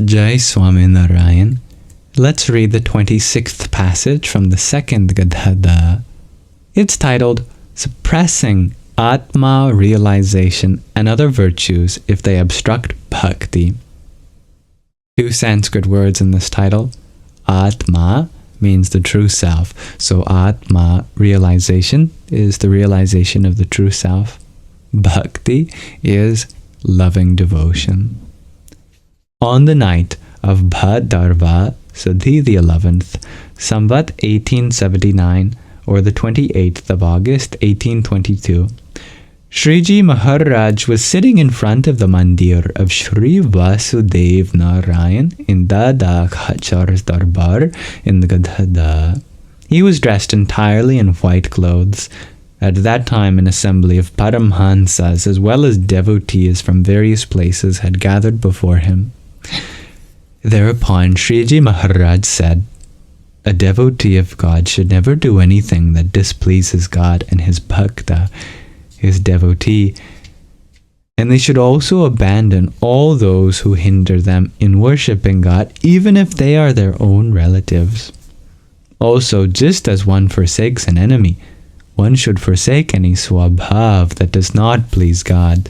Jai Swaminarayan. Let's read the 26th passage from the second Gadhadā. It's titled, Suppressing Ātmā-realization and other virtues if they obstruct Bhakti. Two Sanskrit words in this title. Ātmā means the true self. So Ātmā-realization is the realization of the true self. Bhakti is loving devotion. On the night of Bhadarva Sadhi the 11th, Samvat 1879, or the 28th of August 1822, Shriji Maharaj was sitting in front of the mandir of Shri Vasudev Narayan in Dada Akhar's darbar in the Gadhadā. He was dressed entirely in white clothes. At that time, an assembly of Paramhansas as well as devotees from various places had gathered before him. Thereupon Shriji Maharaj said, "A devotee of God should never do anything that displeases God and his bhakta, his devotee, and they should also abandon all those who hinder them in worshipping God, even if they are their own relatives. Also, just as one forsakes an enemy, one should forsake any swabhav that does not please God.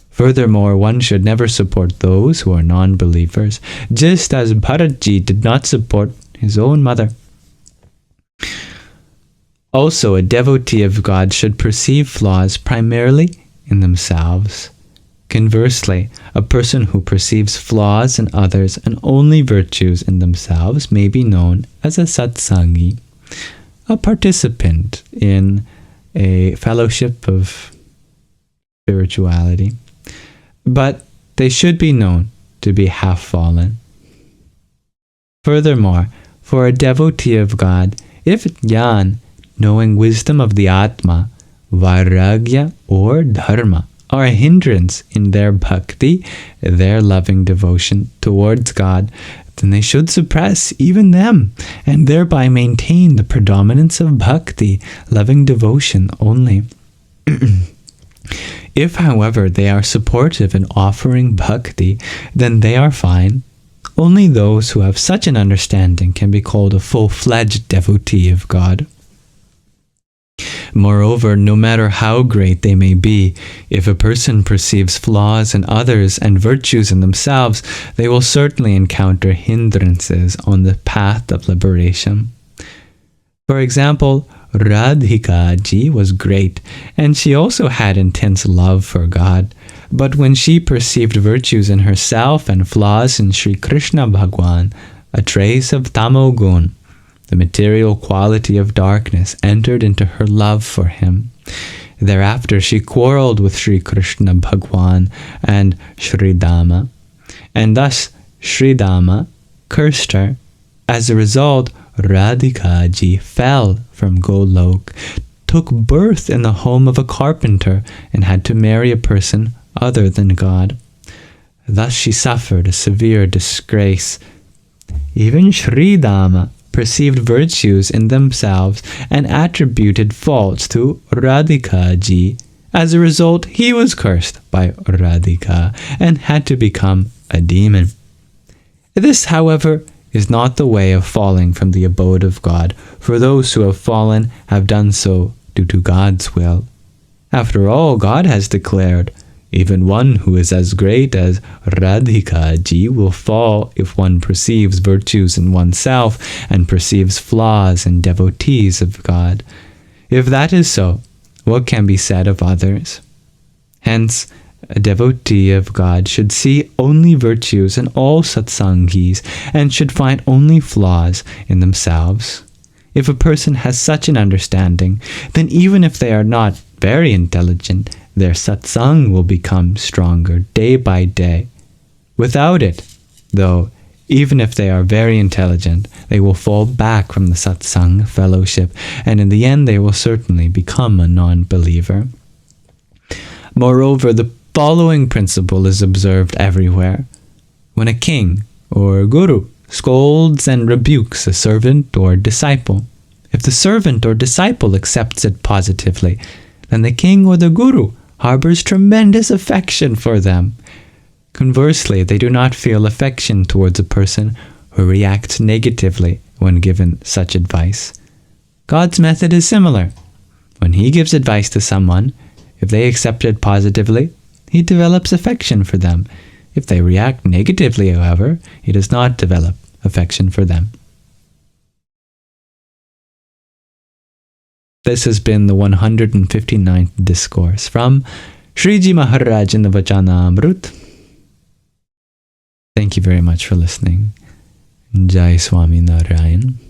Furthermore, one should never support those who are non-believers, just as Bharatji did not support his own mother. Also, a devotee of God should perceive flaws primarily in themselves. Conversely, a person who perceives flaws in others and only virtues in themselves may be known as a satsangi, a participant in a fellowship of spirituality. But they should be known to be half-fallen. Furthermore, for a devotee of God, if jnana, knowing wisdom of the Atma, vairagya or dharma, are a hindrance in their bhakti, their loving devotion towards God, then they should suppress even them, and thereby maintain the predominance of bhakti, loving devotion only. If, however, they are supportive in offering bhakti, then they are fine. Only those who have such an understanding can be called a full-fledged devotee of God. Moreover, no matter how great they may be, if a person perceives flaws in others and virtues in themselves, they will certainly encounter hindrances on the path of liberation. For example, Radhika ji was great, and she also had intense love for God. But when she perceived virtues in herself and flaws in Sri Krishna Bhagwan, a trace of tamogun, the material quality of darkness, entered into her love for him. Thereafter she quarreled with Sri Krishna Bhagwan and Sri Dama, and thus Sri Dama cursed her. As a result, Radhika ji fell from Golok, took birth in the home of a carpenter, and had to marry a person other than God. Thus she suffered a severe disgrace. Even Sri Dama perceived virtues in themselves and attributed faults to Radhika ji. As a result, he was cursed by Radhika and had to become a demon. This, however, is not the way of falling from the abode of God, for those who have fallen have done so due to God's will. After all, God has declared, even one who is as great as Radhika ji will fall if one perceives virtues in oneself and perceives flaws in devotees of God. If that is so, what can be said of others? Hence, a devotee of God should see only virtues in all satsangis and should find only flaws in themselves. If a person has such an understanding, then even if they are not very intelligent, their satsang will become stronger day by day. Without it, though, even if they are very intelligent, they will fall back from the satsang fellowship, and in the end they will certainly become a non-believer. Moreover, the following principle is observed everywhere. When a king or guru scolds and rebukes a servant or disciple, if the servant or disciple accepts it positively, then the king or the guru harbors tremendous affection for them. Conversely, they do not feel affection towards a person who reacts negatively when given such advice. God's method is similar. When He gives advice to someone, if they accept it positively, He develops affection for them. If they react negatively, however, He does not develop affection for them. This has been the 159th discourse from Sriji Maharaj in the Vachanāmrut. Thank you very much for listening. Jai Swaminarayan.